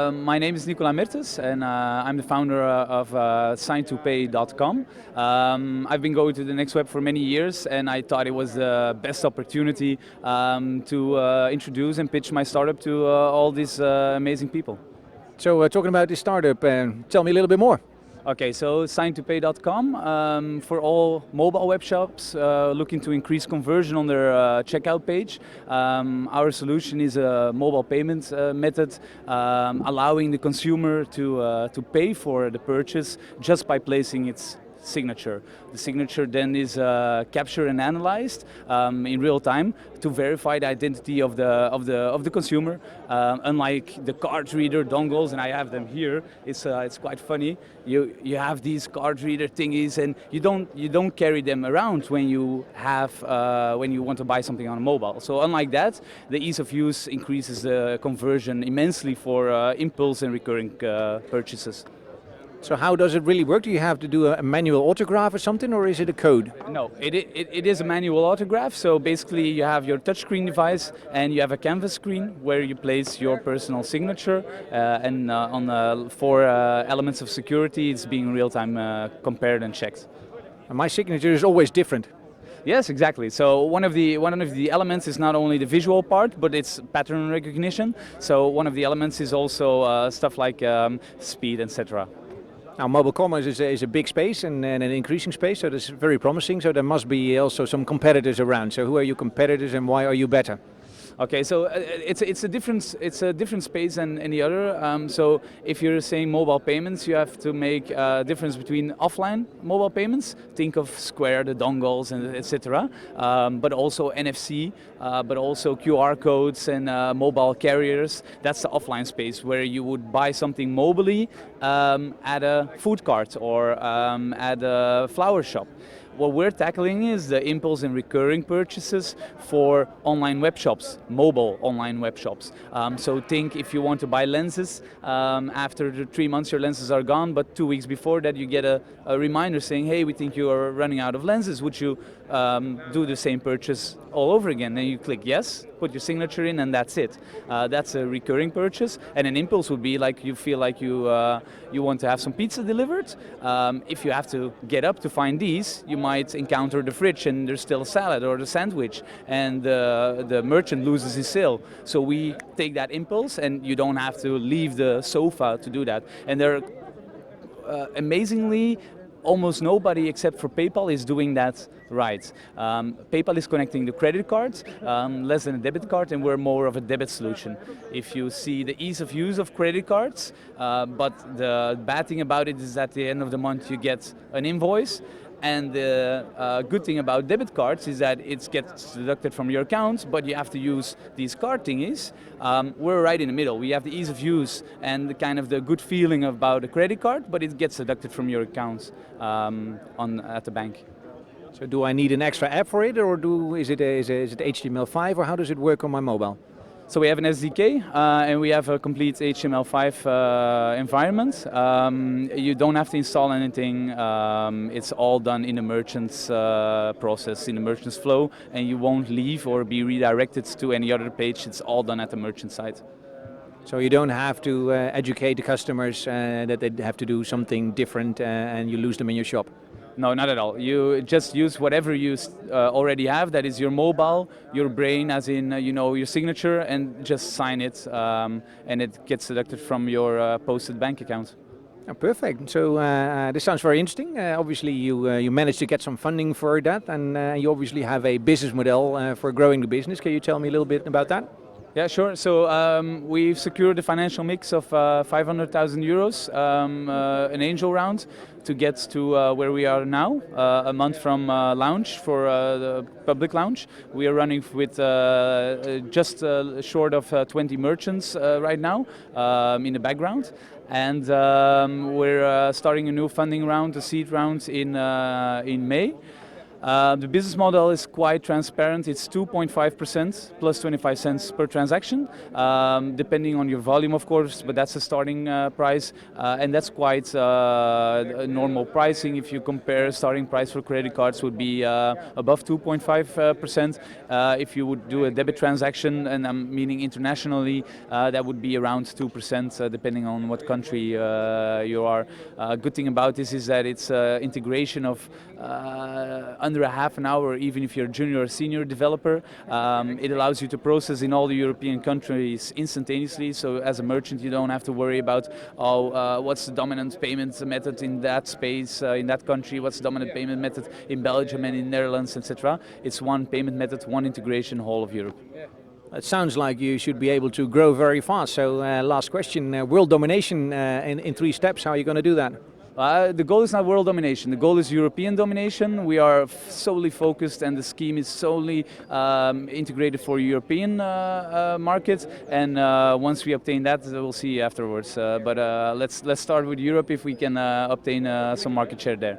My name is Nicolas Mertens, and I'm the founder of Sign2Pay.com. I've been going to the next web for many years, and I thought it was the best opportunity to introduce and pitch my startup to all these amazing people. So talking about this startup, tell me a little bit more. Okay, so Sign2Pay.com for all mobile web shops looking to increase conversion on their checkout page. Our solution is a mobile payment method allowing the consumer to pay for the purchase just by placing its signature. The signature then is captured and analyzed in real time to verify the identity of the consumer. Unlike the card reader dongles, and I have them here, it's quite funny. You have these card reader thingies, and you don't carry them around when you want to buy something on a mobile. So unlike that, the ease of use increases the conversion immensely for impulse and recurring purchases. So how does it really work? Do you have to do a manual autograph or something, or is it a code? No, it is a manual autograph. So basically you have your touchscreen device and you have a canvas screen where you place your personal signature and on the four elements of security it's being real-time compared and checked. And my signature is always different. Yes, exactly. So one of the elements is not only the visual part, but it's pattern recognition. So one of the elements is also stuff like speed, etc. Now, mobile commerce is a big space and an increasing space, so that's very promising. So there must be also some competitors around. So who are your competitors and why are you better? Okay, so it's a different space than any other. So if you're saying mobile payments, you have to make a difference between offline mobile payments. Think of Square, the dongles, and etc. But also NFC, but also QR codes and mobile carriers. That's the offline space where you would buy something mobily at a food cart or at a flower shop. What we're tackling is the impulse and recurring purchases for online web shops, mobile online web shops. So think if you want to buy lenses, after the 3 months your lenses are gone, but 2 weeks before that you get a reminder saying, hey, we think you are running out of lenses, would you do the same purchase all over again? And you click yes, put your signature in, and that's it. That's a recurring purchase. And an impulse would be like you feel like you want to have some pizza delivered. If you have to get up to find these, you might encounter the fridge and there's still a salad or the sandwich, and the merchant loses his sale. So we take that impulse, and you don't have to leave the sofa to do that. And there are amazingly almost nobody except for PayPal is doing that right. PayPal is connecting the credit cards, less than a debit card, and we're more of a debit solution. If you see the ease of use of credit cards, but the bad thing about it is at the end of the month you get an invoice. And the good thing about debit cards is that it gets deducted from your account, but you have to use these card thingies. We're right in the middle. We have the ease of use and the kind of the good feeling about a credit card, but it gets deducted from your account at the bank. So do I need an extra app for it, or is it HTML5, or how does it work on my mobile? So we have an SDK and we have a complete HTML5 environment. You don't have to install anything. It's all done in the merchant's process, in the merchant's flow, and you won't leave or be redirected to any other page. It's all done at the merchant site. So you don't have to educate the customers that they have to do something different and you lose them in your shop? No, not at all. You just use whatever you already have. That is your mobile, your brain, as in your signature, and just sign it, and it gets deducted from your posted bank account. Oh, perfect. So this sounds very interesting. Obviously, you managed to get some funding for that, and you obviously have a business model for growing the business. Can you tell me a little bit about that? Yeah, sure. So we've secured a financial mix of 500,000 euros, an angel round, to get to where we are now, a month from launch for the public launch. We are running with just short of 20 merchants right now in the background. And we're starting a new funding round, a seed round in May. The business model is quite transparent. It's 2.5% plus 25 cents per transaction, depending on your volume, of course, but that's the starting price, and that's quite normal pricing. If you compare, starting price for credit cards would be above 2.5%. If you would do a debit transaction, and I'm meaning internationally, that would be around 2%, depending on what country you are. Good thing about this is that it's integration of under a half an hour, even if you're a junior or senior developer. It allows you to process in all the European countries instantaneously, so as a merchant you don't have to worry about what's the dominant payment method in that space, in that country, what's the dominant payment method in Belgium and in Netherlands, etc. It's one payment method, one integration, whole of Europe. It sounds like you should be able to grow very fast. So last question, world domination in 3 steps, how are you going to do that? The goal is not world domination, the goal is European domination. We are solely focused and the scheme is solely integrated for European market, and once we obtain that we'll see afterwards. But let's start with Europe if we can obtain some market share there.